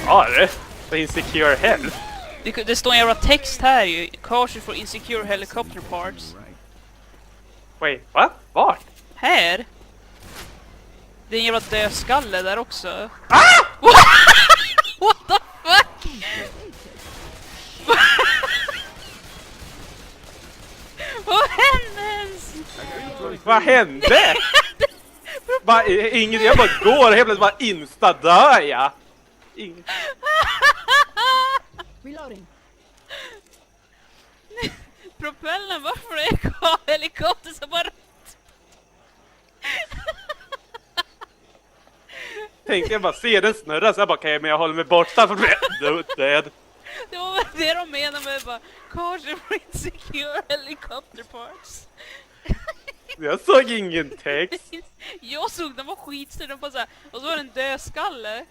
Var? Insecure health? Det står en jävla text här ju. Cautious for insecure helicopter parts. Wait, what? Vart? Här? Det är en jävla dödskalle där också. Ah! What the fuck? Vad hände ens? Vad hände? Inget, jag bara går och helt plötsligt bara insta-dör jag. Reloading. Propellen, varför är det helikopter som bara... Tänkte jag bara se den snurra så jag bara okej, men jag håller mig borta från det. Död. Det var väl det de menade med bara Caution for insecure helicopter parts. Jag såg ingen text. Jag såg den var skitstor, den bara såhär, och så var det en dödskalle.